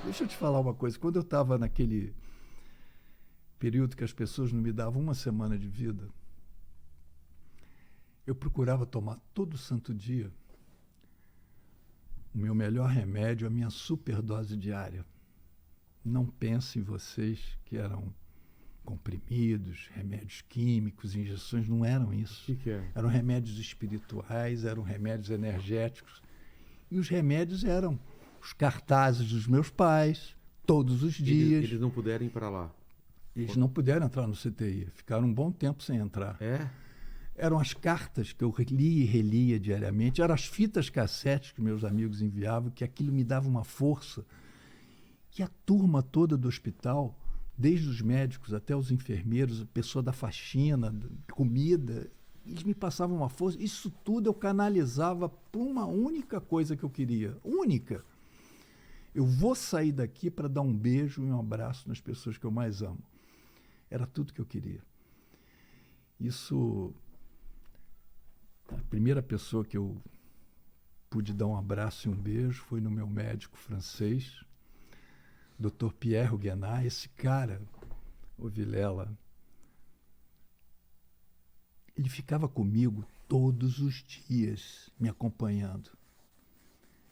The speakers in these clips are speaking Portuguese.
Deixa eu te falar uma coisa. Quando eu estava naquele período que as pessoas não me davam uma semana de vida, eu procurava tomar todo santo dia o meu melhor remédio, a minha superdose diária. Não pensem vocês que eram comprimidos, remédios químicos, injeções, não eram isso. O que é? Eram remédios espirituais, eram remédios energéticos. E os remédios eram os cartazes dos meus pais, todos os dias. Eles não puderam ir para lá. Eles não puderam entrar no CTI, ficaram um bom tempo sem entrar. É? Eram as cartas que eu lia e relia diariamente, eram as fitas cassetes que meus amigos enviavam, que aquilo me dava uma força. E a turma toda do hospital, desde os médicos até os enfermeiros, a pessoa da faxina, comida, eles me passavam uma força. Isso tudo eu canalizava para uma única coisa que eu queria. Única. Eu vou sair daqui para dar um beijo e um abraço nas pessoas que eu mais amo. Era tudo que eu queria. Isso... A primeira pessoa que eu pude dar um abraço e um beijo foi no meu médico francês, Dr. Pierre Huguenot. Esse cara, o Vilela, ele ficava comigo todos os dias, me acompanhando,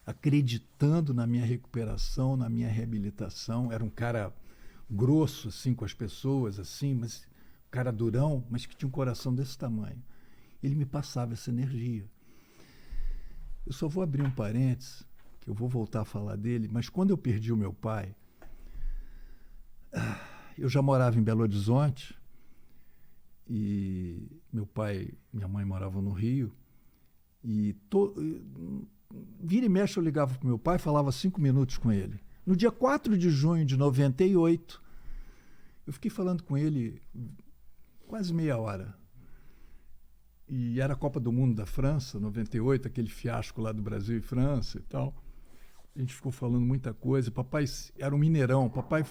acreditando na minha recuperação, na minha reabilitação. Era um cara grosso, assim, com as pessoas, assim, mas um cara durão, mas que tinha um coração desse tamanho. Ele me passava essa energia. Eu só vou abrir um parênteses, que eu vou voltar a falar dele, mas quando eu perdi o meu pai, eu já morava em Belo Horizonte, e meu pai e minha mãe moravam no Rio, e vira e mexe eu ligava para o meu pai, falava 5 minutos com ele. No dia 4 de junho de 98, eu fiquei falando com ele quase meia hora. E era a Copa do Mundo da França, 98, aquele fiasco lá do Brasil e França e tal. A gente ficou falando muita coisa. Papai era um mineirão, papai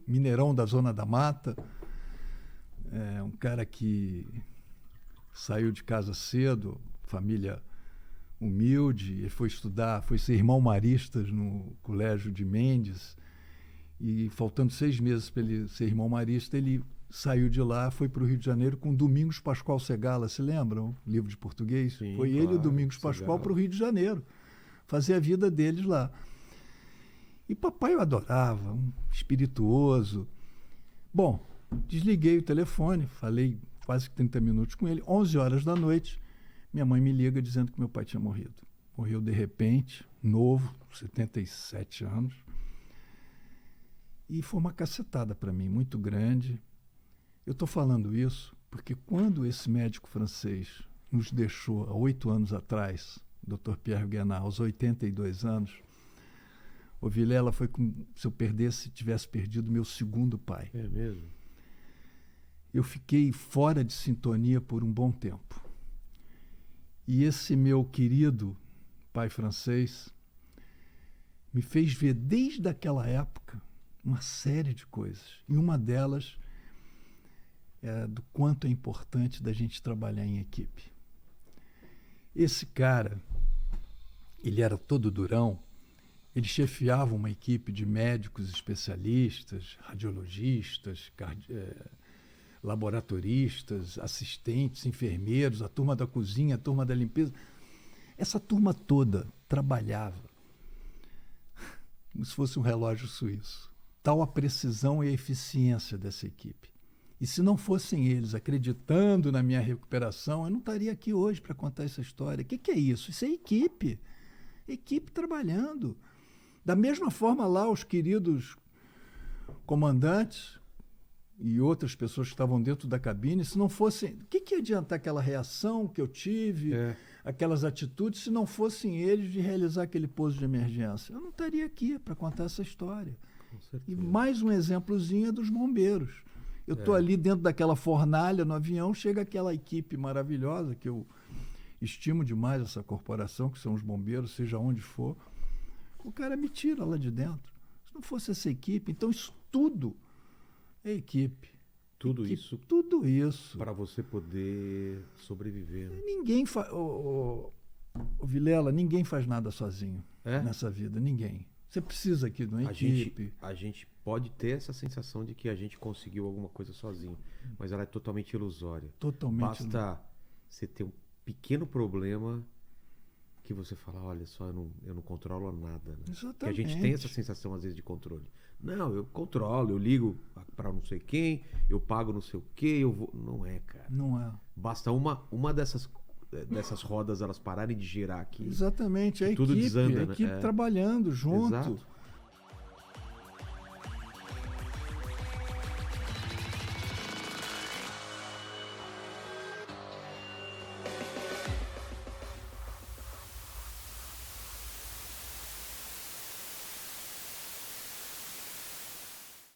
mineirão da Zona da Mata, um cara que saiu de casa cedo, família humilde, ele foi estudar, foi ser irmão maristas no Colégio de Mendes, e faltando 6 meses para ele ser irmão marista, ele saiu de lá, foi para o Rio de Janeiro com Domingos Pascoal Segala, se lembram? Livro de português? Sim, foi claro, ele e o Domingos Pascoal para o Rio de Janeiro, fazer a vida deles lá. E papai eu adorava, um espirituoso. Bom, desliguei o telefone, falei quase 30 minutos com ele. 11 horas da noite, minha mãe me liga dizendo que meu pai tinha morrido. Morreu de repente, novo, 77 anos. E foi uma cacetada para mim, muito grande. Eu estou falando isso porque quando esse médico francês nos deixou há 8 anos atrás, Dr. Pierre Huguenot, aos 82 anos, o Vilela foi como se eu tivesse perdido meu segundo pai. É mesmo? Eu fiquei fora de sintonia por um bom tempo. E esse meu querido pai francês me fez ver desde aquela época uma série de coisas. E uma delas é do quanto é importante da gente trabalhar em equipe. Esse cara, ele era todo durão, ele chefiava uma equipe de médicos especialistas, radiologistas, laboratoristas, assistentes, enfermeiros, a turma da cozinha, a turma da limpeza. Essa turma toda trabalhava como se fosse um relógio suíço. Tal a precisão e a eficiência dessa equipe. E se não fossem eles acreditando na minha recuperação, eu não estaria aqui hoje para contar essa história. O que é isso? Isso é equipe. Equipe trabalhando. Da mesma forma lá, os queridos comandantes e outras pessoas que estavam dentro da cabine, se não fossem... O que ia adiantar aquela reação que eu tive, aquelas atitudes, se não fossem eles de realizar aquele pouso de emergência? Eu não estaria aqui para contar essa história. E mais um exemplozinho é dos bombeiros. Eu estou ali dentro daquela fornalha no avião, chega aquela equipe maravilhosa, que eu estimo demais essa corporação, que são os bombeiros, seja onde for. O cara me tira lá de dentro. Se não fosse essa equipe, então isso tudo é equipe. Tudo equipe, isso? Tudo isso. Para você poder sobreviver. Ninguém faz... Vilela, ninguém faz nada sozinho nessa vida, ninguém. Você precisa aqui de uma equipe. A gente pode ter essa sensação de que a gente conseguiu alguma coisa sozinho, mas ela é totalmente ilusória. Totalmente. Basta você ter um pequeno problema que você fala, olha só, eu não controlo nada. Né? Exatamente. Que a gente tem essa sensação às vezes de controle. Não, eu controlo, eu ligo para não sei quem, eu pago não sei o quê, eu vou... Não é, cara. Não é. Basta uma dessas rodas elas pararem de girar aqui. Exatamente. A tudo equipe, desanda, a né? equipe trabalhando junto. Exato.